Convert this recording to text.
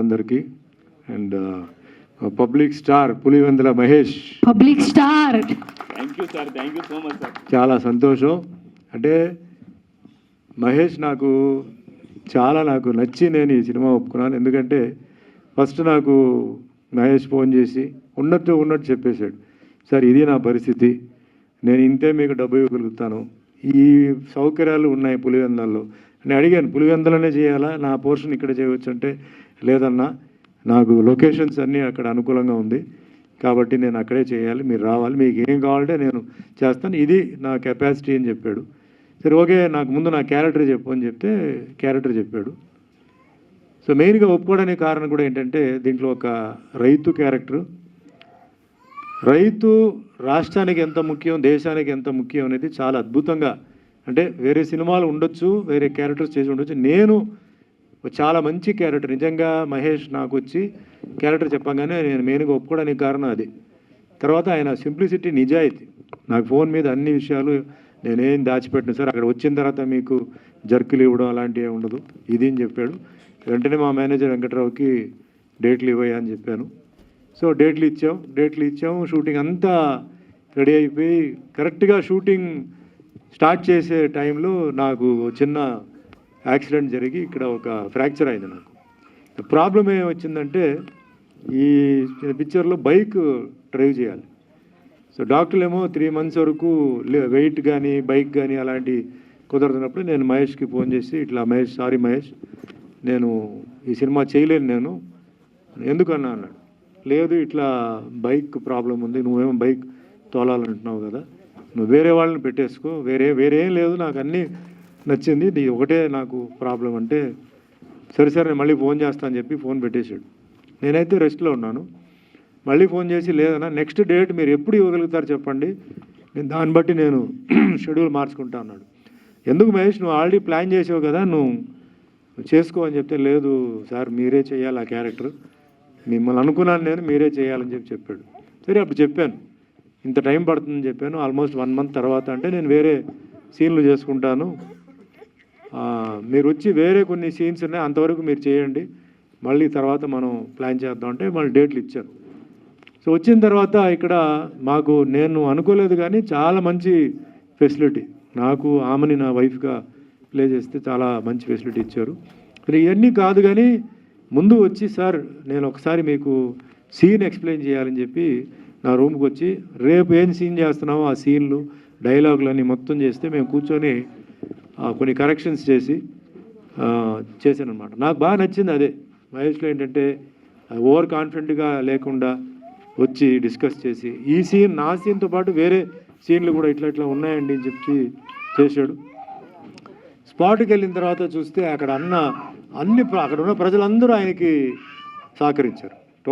అందరికీ and public star Pulivendula Mahesh, public star. Thank you sir, thank you so much sir. చాలా సంతోషం. అంటే మహేష్ నాకు నచ్చి నేను ఈ సినిమా ఒప్పుకున్నాను. ఎందుకంటే ఫస్ట్ నాకు మహేష్ ఫోన్ చేసి ఉన్నట్టు చెప్పేశాడు, సార్ ఇది నా పరిస్థితి, నేను ఇంతే మీకు డబ్బు ఇవ్వగలుగుతాను, ఈ సౌకర్యాలు ఉన్నాయి పులివెందులలో. నేను అడిగాను, పులివెందులనే చేయాలా, నా పోర్షన్ ఇక్కడ చేయవచ్చు అంటే, లేదన్నా నాకు లొకేషన్స్ అన్నీ అక్కడ అనుకూలంగా ఉంది కాబట్టి నేను అక్కడే చేయాలి, మీరు రావాలి, మీకు ఏం కావాలంటే నేను చేస్తాను, ఇది నా కెపాసిటీ అని చెప్పాడు. సరే ఓకే, నాకు ముందు నా క్యారెక్టర్ చెప్పు అని చెప్తే క్యారెక్టర్ చెప్పాడు. సో మెయిన్గా ఒప్పుకోవడానికి కారణం కూడా ఏంటంటే, దీంట్లో ఒక రైతు క్యారెక్టర్, రైతు రాష్ట్రానికి ఎంత ముఖ్యం, దేశానికి ఎంత ముఖ్యం అనేది చాలా అద్భుతంగా, అంటే వేరే సినిమాలు ఉండొచ్చు, వేరే క్యారెక్టర్స్ చేసి ఉండొచ్చు, నేను చాలా మంచి క్యారెక్టర్ నిజంగా మహేష్ నాకు వచ్చి క్యారెక్టర్ చెప్పగానే నేను మెయిన్గా ఒప్పుకోవడానికి కారణం అది. తర్వాత ఆయన సింప్లిసిటీ, నిజాయితీ, నాకు ఫోన్ మీద అన్ని విషయాలు నేనేం దాచిపెట్టిన సార్, అక్కడ వచ్చిన తర్వాత మీకు జర్కులు ఇవ్వడం అలాంటివి ఉండదు ఇది అని చెప్పాడు. వెంటనే మా మేనేజర్ వెంకట్రావుకి డేట్లు ఇవ్వయా అని చెప్పాను. సో డేట్లు ఇచ్చాము, షూటింగ్ అంతా రెడీ అయిపోయి కరెక్ట్గా షూటింగ్ స్టార్ట్ చేసే టైంలో నాకు చిన్న యాక్సిడెంట్ జరిగి ఇక్కడ ఒక ఫ్రాక్చర్ అయింది. నాకు ప్రాబ్లం ఏమొచ్చిందంటే, ఈ పిక్చర్లో బైక్ డ్రైవ్ చేయాలి. సో డాక్టర్లు ఏమో 3 months వరకు వెయిట్ కానీ బైక్ కానీ అలాంటి కుదరదున్నప్పుడు నేను మహేష్కి ఫోన్ చేసి, ఇట్లా మహేష్, సారీ మహేష్, నేను ఈ సినిమా చేయలేను, నేను ఎందుకన్నా అన్నాడు. లేదు ఇట్లా బైక్ ప్రాబ్లం ఉంది, నువ్వేమో బైక్ తోలాలంటున్నావు కదా, నువ్వు వేరే వాళ్ళని పెట్టేసుకో, వేరే ఏం లేదు, నాకు అన్నీ నచ్చింది, ఇది ఒకటే నాకు ప్రాబ్లం అంటే, సరే నేను మళ్ళీ ఫోన్ చేస్తా అని చెప్పి ఫోన్ పెట్టేశాడు. నేనైతే రెస్ట్లో ఉన్నాను. మళ్ళీ ఫోన్ చేసి, లేదన్నా నెక్స్ట్ డేట్ మీరు ఎప్పుడు ఇవ్వగలుగుతారు చెప్పండి, నేను దాన్ని బట్టి నేను షెడ్యూల్ మార్చుకుంటా అన్నాడు. ఎందుకు మహేష్, నువ్వు ఆల్రెడీ ప్లాన్ చేసావు కదా, నువ్వు చేసుకో అని చెప్తే, లేదు సార్ మీరే చేయాలి ఆ క్యారెక్టర్, మిమ్మల్ని అనుకున్నాను నేను, మీరే చేయాలని చెప్పాడు. సరే అప్పుడు చెప్పాను, ఇంత టైం పడుతుందని చెప్పాను. ఆల్మోస్ట్ 1 month తర్వాత అంటే, నేను వేరే సీన్లు చేసుకుంటాను, మీరు వచ్చి వేరే కొన్ని సీన్స్ ఉన్నాయి అంతవరకు మీరు చేయండి, మళ్ళీ తర్వాత మనం ప్లాన్ చేద్దాం అంటే మళ్ళీ డేట్లు ఇచ్చాను. సో వచ్చిన తర్వాత ఇక్కడ మాకు, నేను అనుకోలేదు కానీ చాలా మంచి ఫెసిలిటీ, నాకు ఆమెని నా వైఫ్గా ప్లే చేస్తే చాలా మంచి ఫెసిలిటీ ఇచ్చారు. మరి ఇవన్నీ కాదు కానీ ముందు వచ్చి, సార్ నేను ఒకసారి మీకు సీన్ ఎక్స్ప్లెయిన్ చేయాలని చెప్పి నా రూమ్కి వచ్చి, రేపు ఏం సీన్ చేస్తున్నామో ఆ సీన్లు డైలాగులన్నీ మొత్తం చేస్తే మేము కూర్చొని కొన్ని కరెక్షన్స్ చేసి చేశాను అనమాట. నాకు బాగా నచ్చింది అదే. మహేష్లో ఏంటంటే ఓవర్ కాన్ఫిడెంట్గా లేకుండా వచ్చి డిస్కస్ చేసి, ఈ సీన్ నా సీన్తో పాటు వేరే సీన్లు కూడా ఇట్లా ఉన్నాయండి అని చెప్పి చేశాడు. స్పాట్కి వెళ్ళిన తర్వాత చూస్తే అక్కడ అక్కడ ఉన్న ప్రజలందరూ ఆయనకి సహకరించారు.